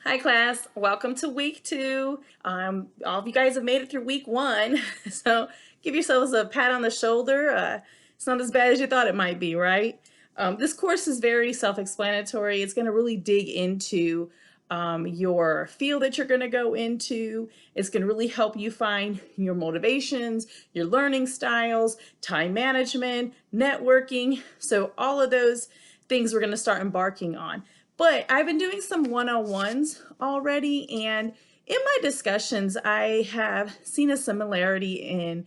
Hi class, welcome to week 2. All of you guys have made it through week 1, so give yourselves a pat on the shoulder. It's not as bad as you thought it might be, right? This course is very self-explanatory. It's going to really dig into your field that you're going to go into. It's going to really help you find your motivations, your learning styles, time management, networking. So all of those things we're going to start embarking on. But I've been doing some one-on-ones already, and in my discussions, I have seen a similarity in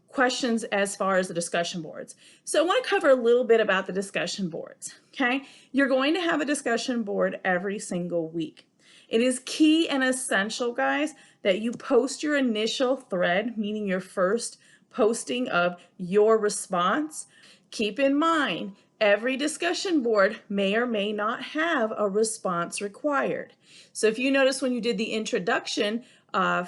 questions as far as the discussion boards. So I want to cover a little bit about the discussion boards, okay? You're going to have a discussion board every single week. It is key and essential, guys, that you post your initial thread, meaning your first posting of your response. Keep in mind, every discussion board may or may not have a response required. So if you notice when you did the introduction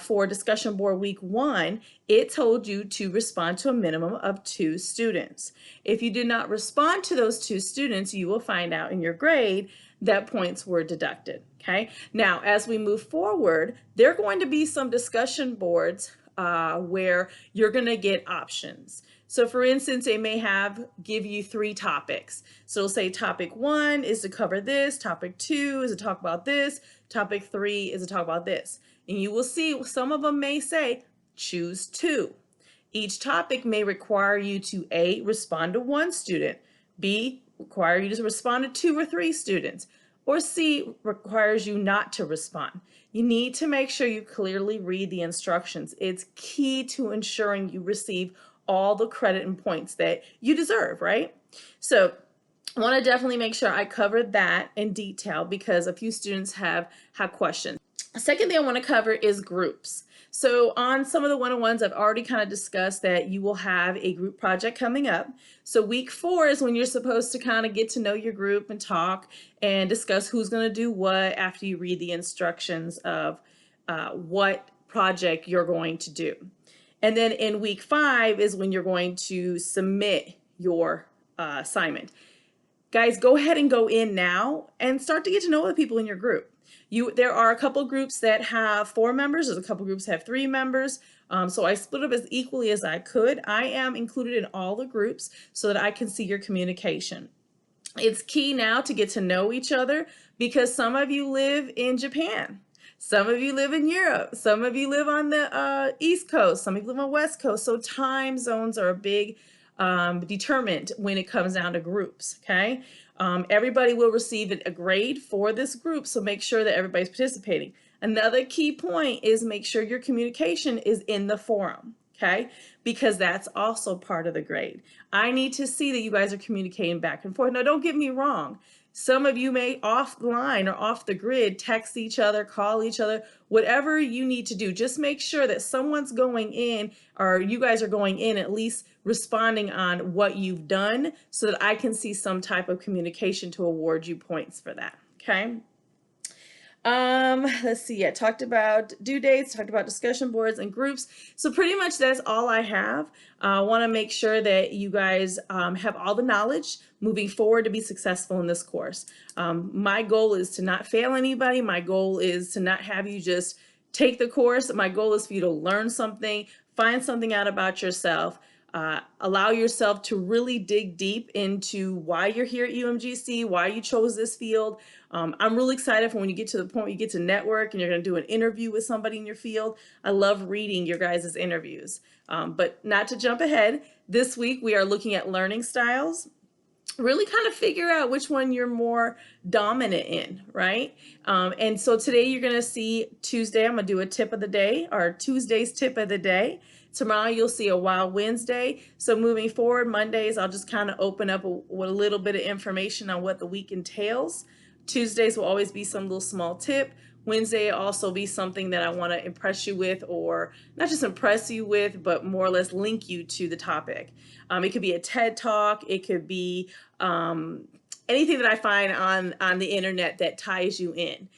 for discussion board week 1, it told you to respond to a minimum of 2 students. If you did not respond to those 2 students, you will find out in your grade that points were deducted. Okay. Now, as we move forward, there are going to be some discussion boards where you're going to get options. So for instance, they may give you 3 topics. So it'll say topic 1 is to cover this, topic 2 is to talk about this, topic 3 is to talk about this. And you will see some of them may say choose 2. Each topic may require you to A, respond to 1 student, B, require you to respond to 2 or 3 students, or C, requires you not to respond. You need to make sure you clearly read the instructions. It's key to ensuring you receive all the credit and points that you deserve, right? So I want to definitely make sure I covered that in detail because a few students have questions. The second thing I want to cover is groups. So on some of the one-on-ones, I've already kind of discussed that you will have a group project coming up. So week 4 is when you're supposed to kind of get to know your group and talk and discuss who's going to do what after you read the instructions of what project you're going to do. And then in week 5 is when you're going to submit your assignment. Guys, go ahead and go in now and start to get to know the people in your group. There are a couple groups that have 4 members. There's a couple groups that have 3 members. So I split up as equally as I could. I am included in all the groups so that I can see your communication. It's key now to get to know each other because some of you live in Japan. Some of you live in Europe. Some of you live on the East Coast. Some of you live on the West Coast. So time zones are a big determinant when it comes down to groups, okay? Everybody will receive a grade for this group, so make sure that everybody's participating. Another key point is make sure your communication is in the forum, okay? Because that's also part of the grade. I need to see that you guys are communicating back and forth. Now, don't get me wrong. Some of you may offline or off the grid text each other, call each other, whatever you need to do. Just make sure that someone's going in or you guys are going in at least responding on what you've done so that I can see some type of communication to award you points for that, okay? Let's see, I talked about due dates, talked about discussion boards and groups. So pretty much that's all I have. I want to make sure that you guys have all the knowledge moving forward to be successful in this course. My goal is to not fail anybody. My goal is to not have you just take the course. My goal is for you to learn something, find something out about yourself, allow yourself to really dig deep into why you're here at UMGC, why you chose this field. I'm really excited for when you get to the point where you get to network and you're going to do an interview with somebody in your field. I love reading your guys' interviews. But not to jump ahead, this week we are looking at learning styles. Really kind of figure out which one you're more dominant in, right? And so today you're going to see Tuesday, I'm going to do a tip of the day, or Tuesday's tip of the day. Tomorrow you'll see a Wild Wednesday. So moving forward, Mondays, I'll just kind of open up with a little bit of information on what the week entails. Tuesdays will always be some little small tip. Wednesday will also be something that I want to impress you with, or not just impress you with, but more or less link you to the topic. It could be a TED Talk. It could be anything that I find on the internet that ties you in.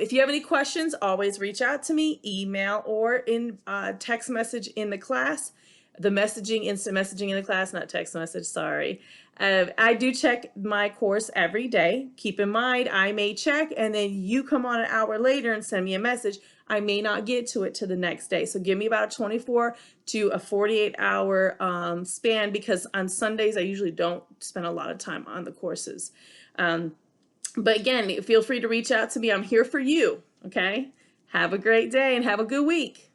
If you have any questions, always reach out to me, email or in text message in the class. The messaging, instant messaging in the class, not text message, sorry. I do check my course every day. Keep in mind, I may check and then you come on an hour later and send me a message. I may not get to it to the next day. So give me about a 24 to a 48-hour span, because on Sundays I usually don't spend a lot of time on the courses. But again, feel free to reach out to me. I'm here for you. Okay. Have a great day and have a good week.